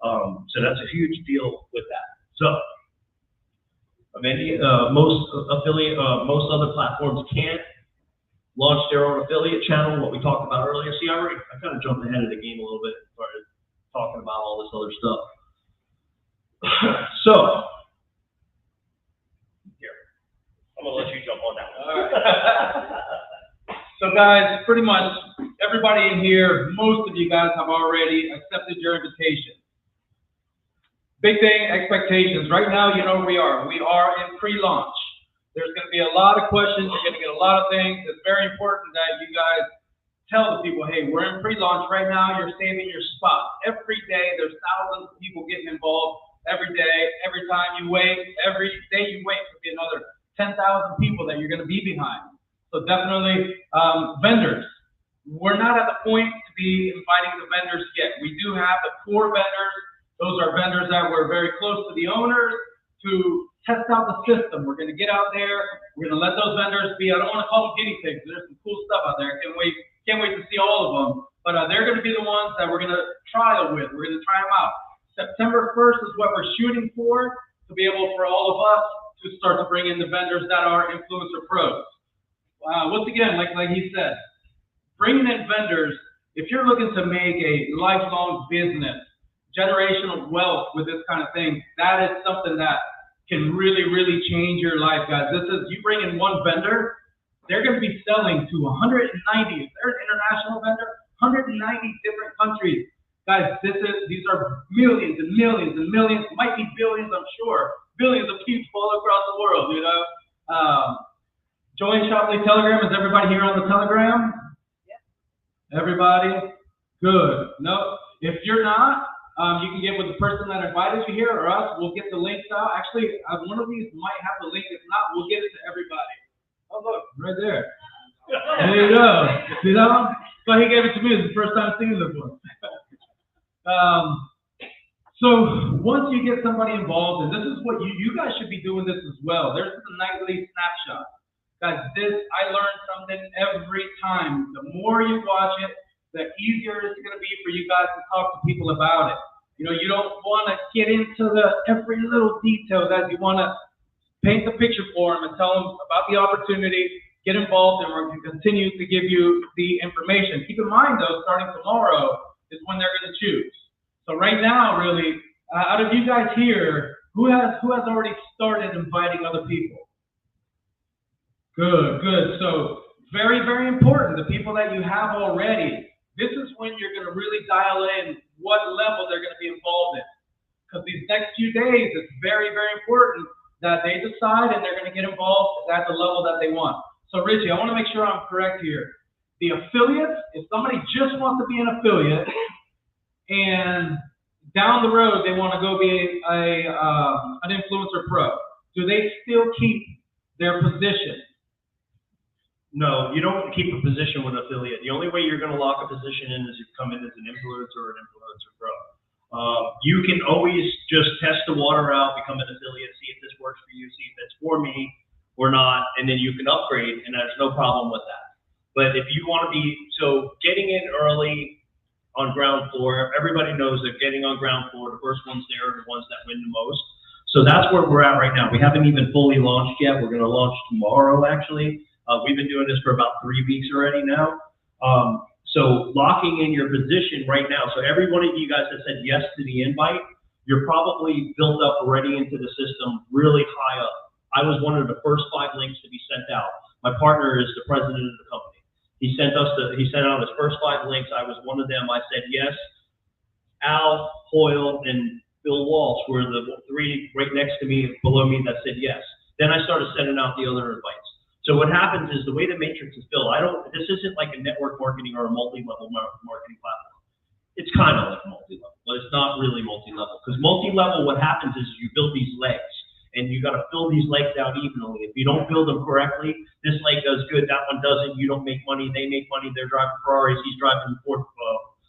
So that's a huge deal with that. So most other platforms can't launch their own affiliate channel, what we talked about earlier. See, I kind of jumped ahead of the game a little bit and started talking about all this other stuff. So, here, I'm going to let you jump on that one. All right. So guys, pretty much everybody in here, most of you guys have already accepted your invitation. Big thing, expectations. Right now, you know where we are. We are in pre-launch. There's going to be a lot of questions. You're going to get a lot of things. It's very important that you guys tell the people, hey, we're in pre-launch right now. You're saving your spot. Every day, there's thousands of people getting involved. Every day, every time you wait, every day you wait, could be another 10,000 people that you're going to be behind. So definitely, vendors. We're not at the point to be inviting the vendors yet. We do have the core vendors. Those are vendors that were very close to the owners to test out the system. We're going to get out there. We're going to let those vendors be, I don't want to call them guinea pigs. There's some cool stuff out there. Can't wait to see all of them. But they're going to be the ones that we're going to trial with. We're going to try them out. September 1st is what we're shooting for, to be able for all of us to start to bring in the vendors that are influencer pros. Once again, like he said, bringing in vendors, if you're looking to make a lifelong business, generational wealth with this kind of thing, that is something that can really, really change your life, guys. This is, you bring in one vendor, they're going to be selling to 190, if they're an international vendor, 190 different countries. Guys, these are millions and millions and millions, might be billions, I'm sure, billions of people all across the world, you know. Join Shopley Telegram. Is everybody here on the Telegram? Yeah. Everybody? Good. No, if you're not, you can get with the person that invited you here or us. We'll get the links out. Actually, one of these might have the link. If not, we'll get it to everybody. Oh, look, right there. There you go. See that one? So he gave it to me. It's the first time seeing this one. So once you get somebody involved, and this is what you guys should be doing this as well. There's a nightly snapshot. Guys, I learn something every time. The more you watch it, the easier it's going to be for you guys to talk to people about it. You know, you don't want to get into every little detail, guys. You want to paint the picture for them and tell them about the opportunity, get involved, and we're going to continue to give you the information. Keep in mind, though, starting tomorrow is when they're going to choose. So right now, really, out of you guys here, who has already started inviting other people? Good, good. So very, very important. The people that you have already, this is when you're going to really dial in what level they're going to be involved in. Because these next few days, it's very, very important that they decide and they're going to get involved at the level that they want. So Richie, I want to make sure I'm correct here. The affiliates, if somebody just wants to be an affiliate and down the road they want to go be an influencer pro, do they still keep their position? No, you don't keep a position with an affiliate. The only way you're going to lock a position in is if you come in as an influencer or an influencer pro. You can always just test the water out, become an affiliate, see if this works for you, see if it's for me or not, and then you can upgrade, and there's no problem with that. But if you want to be, so getting in early on ground floor, everybody knows that getting on ground floor, the first ones there are the ones that win the most. So that's where we're at right now. We haven't even fully launched yet. We're going to launch tomorrow, actually. We've been doing this for about 3 weeks already now. So locking in your position right now. So every one of you guys that said yes to the invite, you're probably built up already into the system really high up. I was one of the first 5 links to be sent out. My partner is the president of the company. He sent out his first 5 links. I was one of them. I said yes. Al, Hoyle, and Bill Walsh were the 3 right next to me, below me, that said yes. Then I started sending out the other invites. So what happens is the way the matrix is built, this isn't like a network marketing or a multi-level marketing platform. It's kind of like multi-level, but it's not really multi-level. Because multi-level, what happens is you build these legs, and you got to fill these legs out evenly. If you don't build them correctly, this leg does good, that one doesn't. You don't make money, they make money. They're driving Ferraris, he's driving Ford.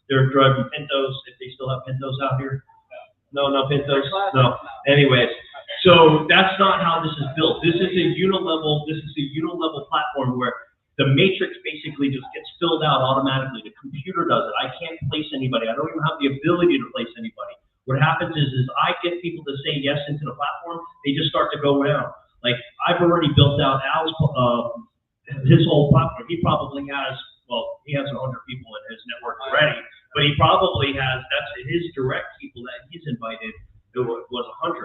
They're driving Pintos, if they still have Pintos out here. No Pintos. No. Anyways, so that's not how this is built. This is a unilevel platform where the matrix basically just gets filled out automatically. The computer does it. I can't place anybody. I don't even have the ability to place anybody. What happens is I get people to say yes into the platform, they just start to go down. Like, I've already built out Al's, his whole platform. He probably has, he has 100 people in his network already, but he probably has, that's his direct people that he's invited, it was 100.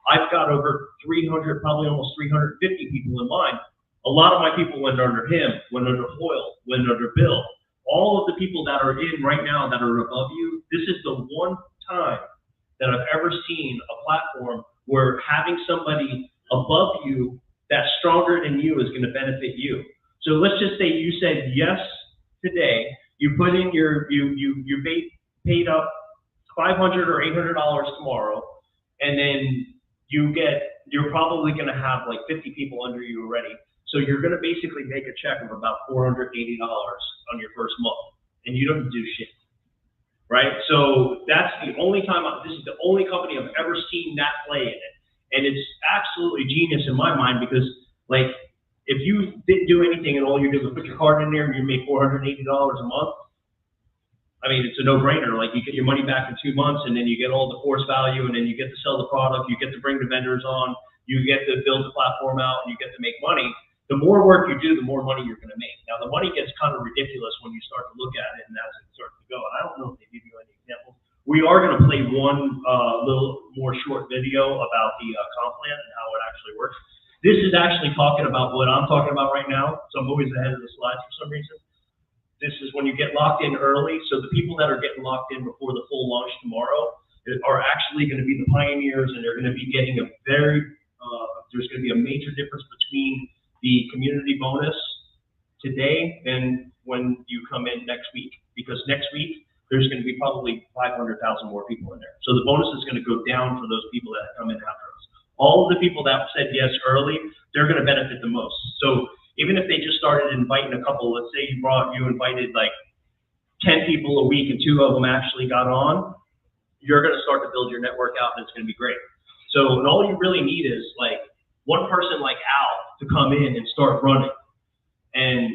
I've got over 300, probably almost 350 people in mine. A lot of my people went under him, went under Hoyle, went under Bill. All of the people that are in right now that are above you, this is the one time that I've ever seen a platform where having somebody above you that's stronger than you is going to benefit you. So let's just say you said yes today, you put in you paid up $500 or $800 tomorrow, and then you're probably going to have like 50 people under you already. So you're going to basically make a check of about $480 on your first month, and you don't do shit. Right? So that's the only time, this is the only company I've ever seen that play in it. And it's absolutely genius in my mind, because like, if you didn't do anything and all you did was put your card in there and you made $480 a month, I mean, it's a no-brainer. Like, you get your money back in 2 months, and then you get all the force value, and then you get to sell the product, you get to bring the vendors on, you get to build the platform out, and you get to make money. The more work you do, the more money you're going to make. Now, the money gets kind of ridiculous when you start to look at it and as it starts to go. And I don't know if they give you any examples. We are going to play one little more short video about the comp plan and how it actually works. This is actually talking about what I'm talking about right now. So I'm always ahead of the slides for some reason. This is when you get locked in early. So the people that are getting locked in before the full launch tomorrow are actually going to be the pioneers, and they're going to be getting a there's going to be a major difference between the community bonus today and when you come in next week, because next week there's going to be probably 500,000 more people in there. So the bonus is going to go down for those people that come in after us. All of the people that said yes early, they're going to benefit the most. So even if they just started inviting a couple, let's say you invited like 10 people a week and 2 of them actually got on, you're going to start to build your network out, and it's going to be great. So, and all you really need is like one person like Al to come in and start running. And,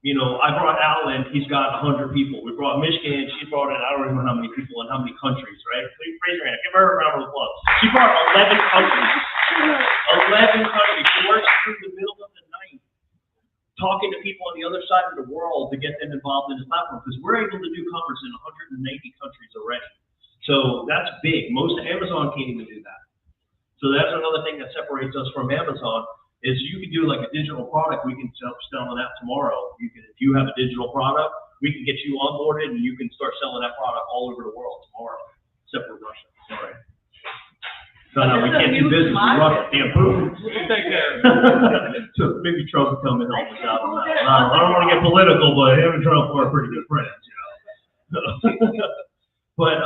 you know, I brought Al in, he's got 100 people. We brought Michigan in, she brought in, I don't even know how many people and how many countries, right? Please raise your hand, give her a round of applause. She brought 11 countries. 11 countries. She works through the middle of the night, talking to people on the other side of the world to get them involved in the platform, because we're able to do commerce in 190 countries already. So that's big. Most Amazon can't even do that. So that's another thing that separates us from Amazon, is you can do like a digital product. We can sell that tomorrow. If you have a digital product, we can get you onboarded, and you can start selling that product all over the world tomorrow, except for Russia. Sorry. No, we can't do business with Russia. Damn Putin. Take care. So maybe Trump will come and help us out on that. I don't want to get political, but him and Trump are pretty good friends, you know. But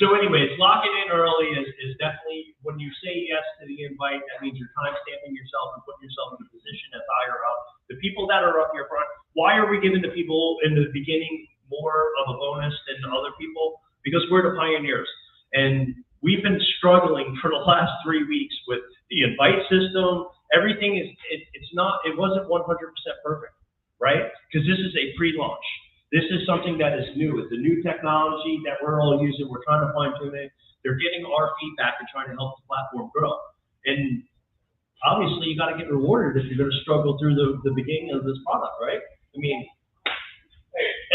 so anyways, locking in early is definitely, when you say yes to the invite, that means you're time stamping yourself and putting yourself in a position that's higher up. The people that are up here front, why are we giving the people in the beginning more of a bonus than the other people? Because we're the pioneers. And we've been struggling for the last 3 weeks with the invite system. Everything it wasn't 100% perfect, right? Because this is a pre-launch. This is something that is new. It's a new technology that we're all using. We're trying to fine tune it. They're getting our feedback and trying to help the platform grow. And obviously, you got to get rewarded if you're going to struggle through the beginning of this product, right? I mean,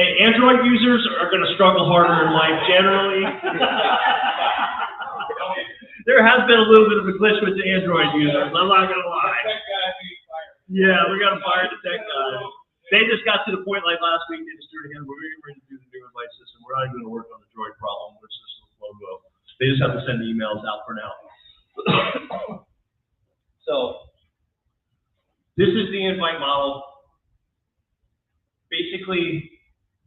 hey, Android users are going to struggle harder in life generally. there has been a little bit of a glitch with the Android users. I'm not gonna lie. Yeah, we got to fire the tech guy. They just got to the point like last week. They just threw it again. We're going to do the new invite system. We're not even going to work on the Droid problem, which is the logo. They just have to send the emails out for now. So this is the invite model. Basically,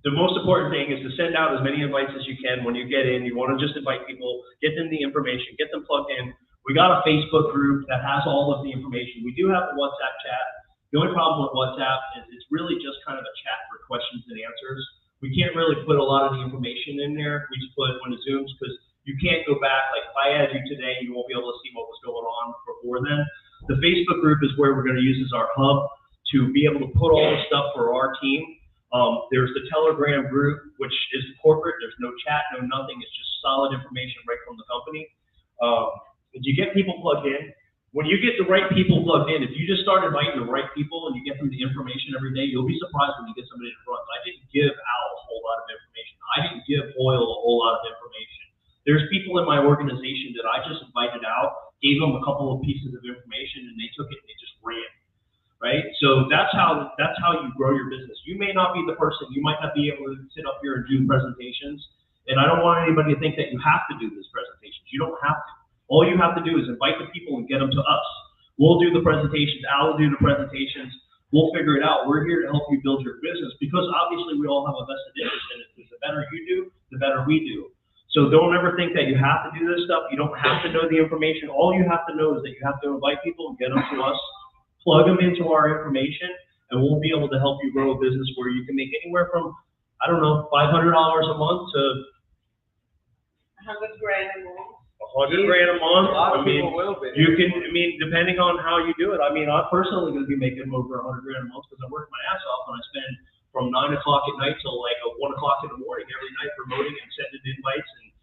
the most important thing is to send out as many invites as you can. When you get in, you want to just invite people, get them the information, get them plugged in. We got a Facebook group that has all of the information. We do have a WhatsApp chat. The only problem with WhatsApp is it's really just kind of a chat for questions and answers. We can't really put a lot of the information in there. We just put it when it Zooms because you can't go back. Like if I add you today, you won't be able to see what was going on before then. The Facebook group is where we're going to use as our hub to be able to put all the stuff for our team. There's the Telegram group, which is corporate. There's no chat, no nothing. It's just solid information right from the company. You get people plugged in. When you get the right people plugged in, if you just start inviting the right people and you get them the information every day, you'll be surprised when you get somebody that runs. I didn't give Al a whole lot of information. I didn't give Hoyle a whole lot of information. There's people in my organization that I just invited out, gave them a couple of pieces of information, and they took it and they just ran. Right? So that's how you grow your business. You may not be the person. You might not be able to sit up here and do presentations. And I don't want anybody to think that you have to do these presentations. You don't have to. All you have to do is invite the people and get them to us. We'll do the presentations. Al will do the presentations. We'll figure it out. We're here to help you build your business because obviously we all have a vested interest in it. Because the better you do, the better we do. So don't ever think that you have to do this stuff. You don't have to know the information. All you have to know is that you have to invite people and get them to us, plug them into our information, and we'll be able to help you grow a business where you can make anywhere from, I don't know, $500 a month to $100,000 a month. $100,000 a month. A lot of I mean, people will be. you can. I mean, depending on how you do it. I mean, I'm personally going to be making over $100,000 a month because I work my ass off and I spend from 9 o'clock at night till like 1 o'clock in the morning every night promoting and sending invites. And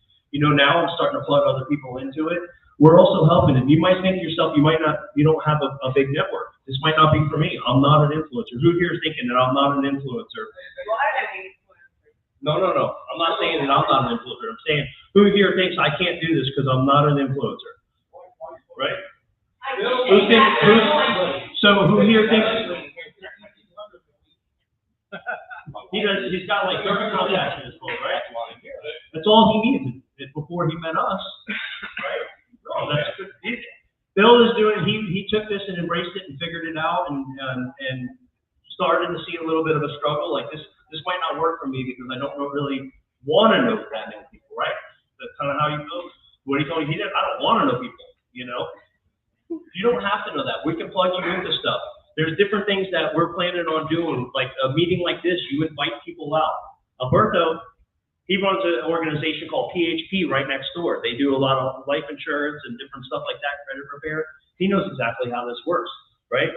now I'm starting to plug other people into it. We're also helping. And you might think to yourself, you don't have a big network. This might not be for me. I'm not an influencer. Who here is thinking that I'm not an influencer? Well, I mean, No. I'm not saying that I'm not an influencer. I'm saying who here thinks I can't do this because I'm not an influencer, right? So who here thinks he's got like 30 contacts in his phone, right? That's all he needed before he met us, right? No, that's good. Bill is doing. He took this and embraced it and figured it out and started to see a little bit of a struggle. Like this might not work for me because I don't really want to know that many people, right? That's kind of how you feel. What he told me, I don't want to know people, You don't have to know that. We can plug you into stuff. There's different things that we're planning on doing, like a meeting like this. You invite people out. Alberto, he runs an organization called PHP right next door. They do a lot of life insurance and different stuff like that, credit repair. He knows exactly how this works, right?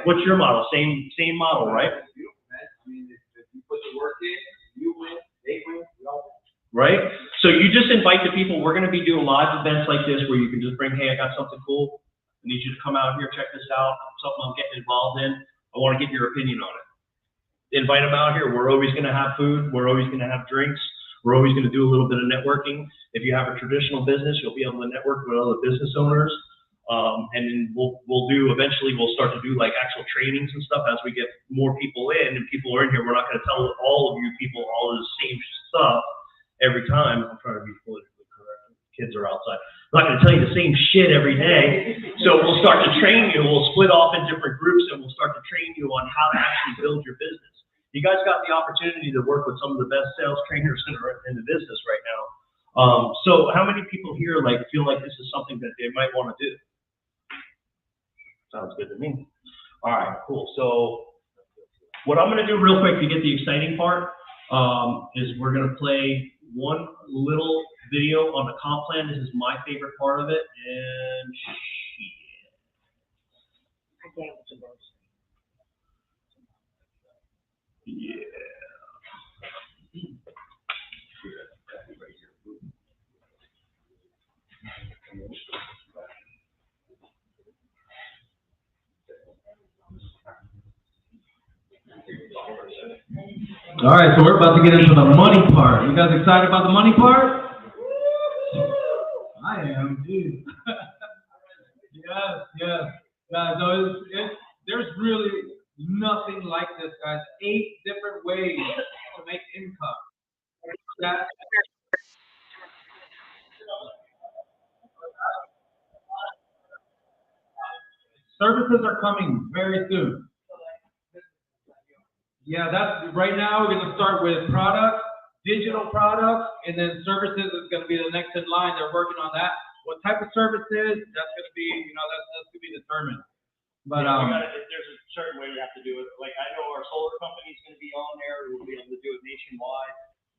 What's your model? Same model, right? I mean, if you put the work in, you win, they win, we all win. Right? So you just invite the people. We're going to be doing live events like this where you can just bring, hey, I got something cool. I need you to come out here, check this out. Something I'm getting involved in. I want to get your opinion on it. Invite them out here. We're always going to have food. We're always going to have drinks. We're always going to do a little bit of networking. If you have a traditional business, you'll be able to network with other business owners. And then eventually we'll start to do like actual trainings and stuff as we get more people in and people are in here. We're not going to tell all of you people all the same stuff every time. I'm trying to be politically correct. Kids are outside. I'm not going to tell you the same shit every day. So we'll start to train you. We'll split off in different groups and we'll start to train you on how to actually build your business. You guys got the opportunity to work with some of the best sales trainers in the business right now. So how many people here feel like this is something that they might want to do? Sounds good to me. All right, cool. So what I'm going to do real quick to get the exciting part is we're going to play one little video on the comp plan. This is my favorite part of it. And yeah. All right, so we're about to get into the money part. You guys excited about the money part? All I am, dude. Yes, yes. Yeah, so there's really nothing like this, guys. 8 different ways to make income. That services are coming very soon. Yeah, that's right now. We're going to start with products, digital products, and then services is going to be the next in line. They're working on that. What type of services? That's going to be, that's to be determined. But there's a certain way we have to do it. Like I know our solar company is going to be on there. We'll be able to do it nationwide.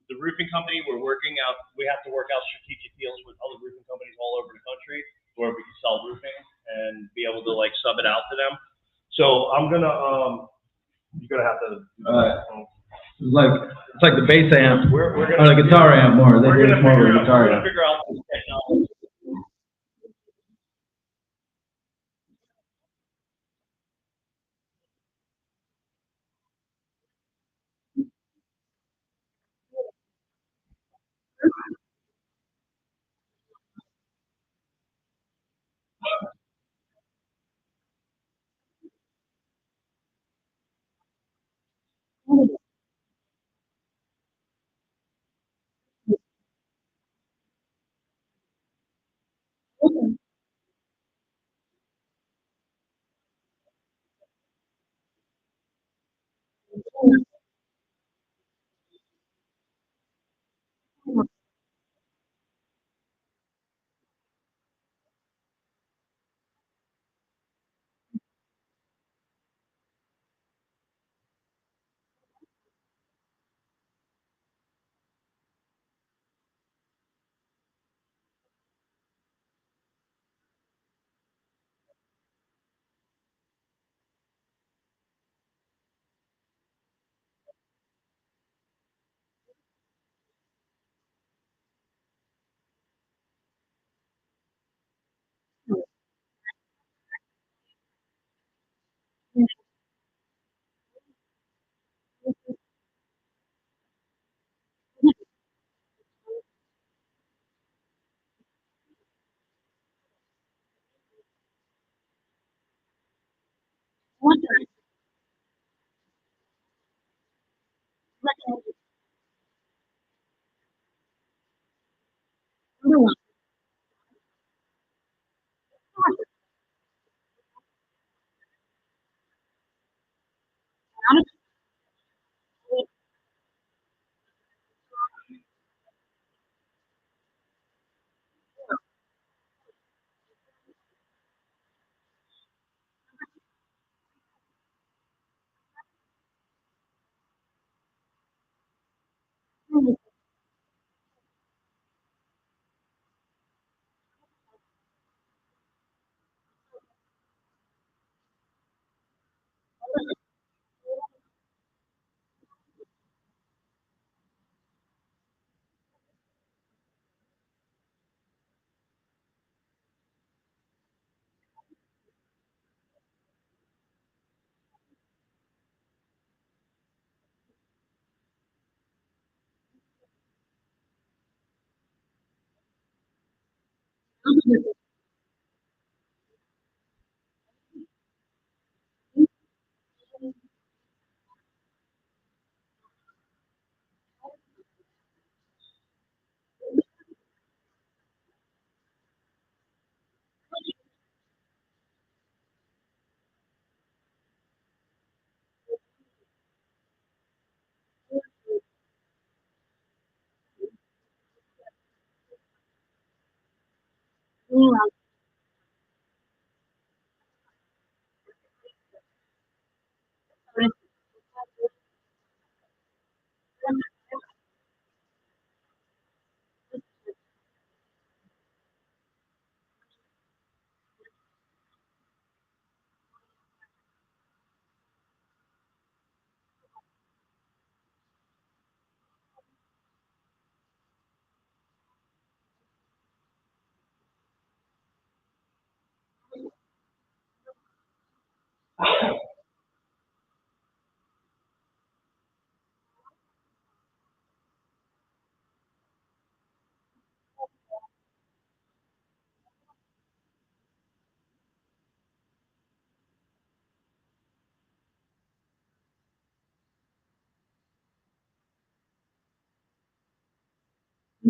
The roofing company, we're working out. We have to work out strategic deals with other roofing companies all over the country where we can sell roofing and be able to like sub it out to them. So I'm gonna you're gonna have to. it's like the bass amp We're or gonna the guitar amp more. we're They gonna more figure of a out guitar we're gonna amp. figure out this technology.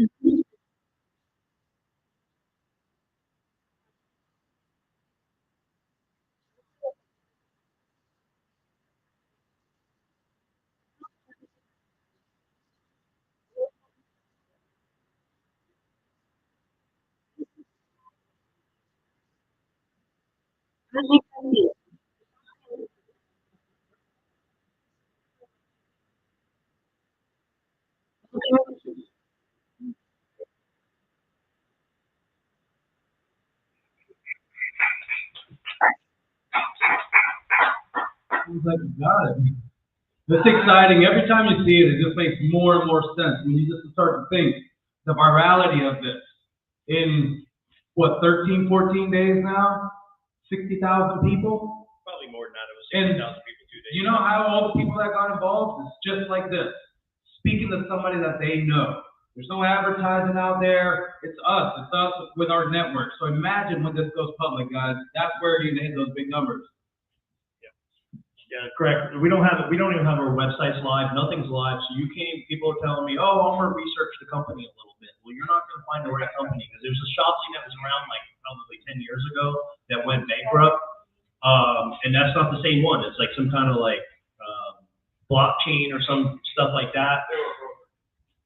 Seems like you got it. It's exciting. Every time you see it, it just makes more and more sense. When you just start to think the virality of this. In, what, 13, 14 days now? 60,000 people? Probably more than that. It was And 60,000 people 2 days. you know how all the people that got involved? It's just like this. Speaking to somebody that they know. There's no advertising out there. It's us. It's us with our network. So imagine when this goes public, guys. That's where you hit those big numbers. Yeah, correct. We don't even have our websites live. Nothing's live. So people are telling me, oh, I'm going to research the company a little bit. Well, you're not going to find the right company because there's a Shoply that was around like probably 10 years ago that went bankrupt. And that's not the same one. It's like some kind of like blockchain or some stuff like that.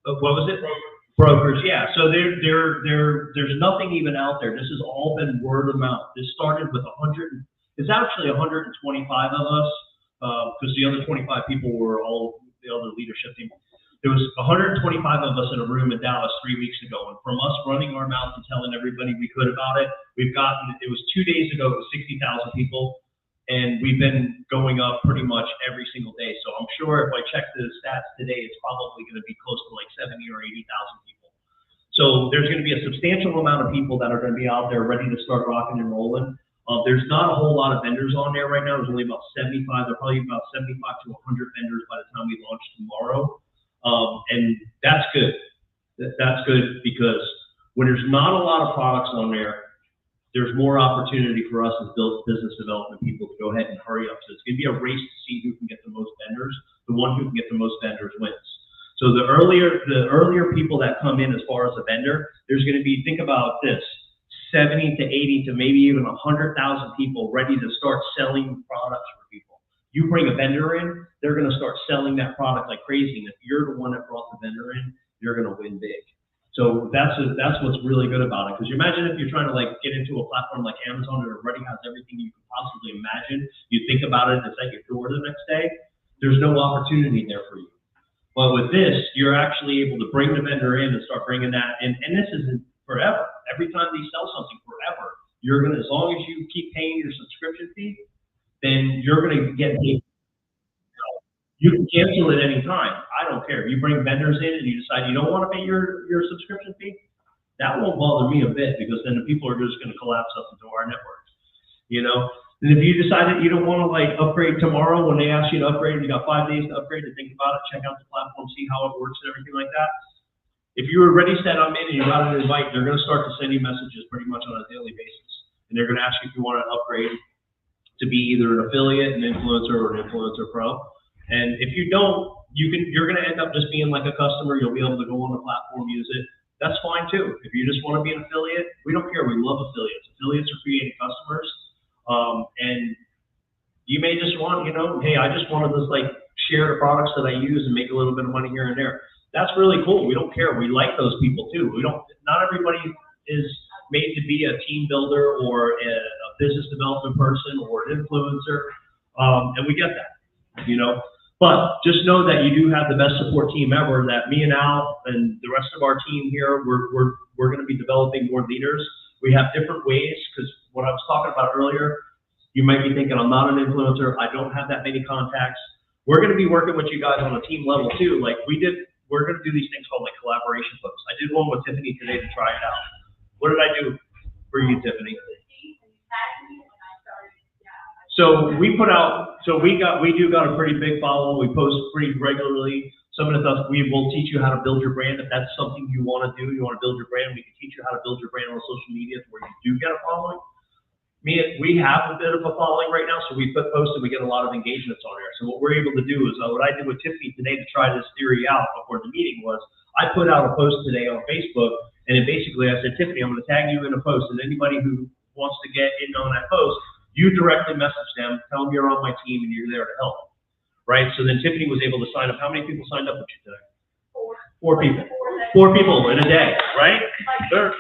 What was it? Brokers, yeah. So there's nothing even out there. This has all been word of mouth. This started with it's actually 125 of us, because the other 25 people were all the other leadership team. There was 125 of us in a room in Dallas 3 weeks ago, and from us running our mouth and telling everybody we could about it, it was 2 days ago, it was 60,000 people, and we've been going up pretty much every single day. So I'm sure if I check the stats today, it's probably going to be close to like 70 or 80,000 people. So there's going to be a substantial amount of people that are going to be out there ready to start rocking and rolling. There's not a whole lot of vendors on there right now. There's only about 75. There are probably about 75 to 100 vendors by the time we launch tomorrow. And that's good. That's good because when there's not a lot of products on there, there's more opportunity for us as business development people to go ahead and hurry up. So it's going to be a race to see who can get the most vendors. The one who can get the most vendors wins. So the earlier people that come in as far as a vendor, there's going to be, think about this, 70 to 80 to maybe even 100,000 people ready to start selling products for people. You bring a vendor in, they're going to start selling that product like crazy. And if you're the one that brought the vendor in, you're going to win big. So that's what's really good about it. Because you imagine if you're trying to like get into a platform like Amazon that already has everything you could possibly imagine. You think about it and it's at your door the next day. There's no opportunity there for you. But with this, you're actually able to bring the vendor in and start bringing that in. And this isn't forever. Every time they sell something forever, you're going to, as long as you keep paying your subscription fee, then you're going to get paid. You can cancel it any time. I don't care. If you bring vendors in and you decide you don't want to pay your subscription fee, that won't bother me a bit because then the people are just going to collapse up into our networks, you know? And if you decide that you don't want to like upgrade tomorrow when they ask you to upgrade, you got 5 days to upgrade to think about it, check out the platform, see how it works and everything like that. If you were already set on in and you got an invite, they're going to start to send you messages pretty much on a daily basis. And they're going to ask you if you want to upgrade to be either an affiliate, an influencer, or an influencer pro. And if you don't, you're going to end up just being like a customer. You'll be able to go on the platform, use it. That's fine too. If you just want to be an affiliate, we don't care. We love affiliates. Affiliates are creating customers. And you may just want, hey, I just want to just like share the products that I use and make a little bit of money here and there. That's really cool. We don't care. We like those people too. Not everybody is made to be a team builder or a business development person or an influencer. And we get that, But just know that you do have the best support team ever, that me and Al and the rest of our team here, we're going to be developing more leaders. We have different ways, because what I was talking about earlier, you might be thinking, I'm not an influencer. I don't have that many contacts. We're going to be working with you guys on a team level too. Like we're going to do these things called like collaboration posts. I did one with Tiffany today to try it out. What did I do for you, Tiffany? So we got a pretty big following. We post pretty regularly. Some of the stuff, we will teach you how to build your brand. If that's something you want to do, you want to build your brand, we can teach you how to build your brand on social media where you do get a following. we have a bit of a following right now, so we put posts and we get a lot of engagements on there. So what we're able to do is, what I did with Tiffany today to try this theory out before the meeting was, I put out a post today on Facebook, and then basically I said, Tiffany, I'm going to tag you in a post, and anybody who wants to get in on that post, you directly message them, tell them you're on my team and you're there to help, right? So then Tiffany was able to sign up. How many people signed up with you today? Four people. 4 people in a day, right? Like, Sure. but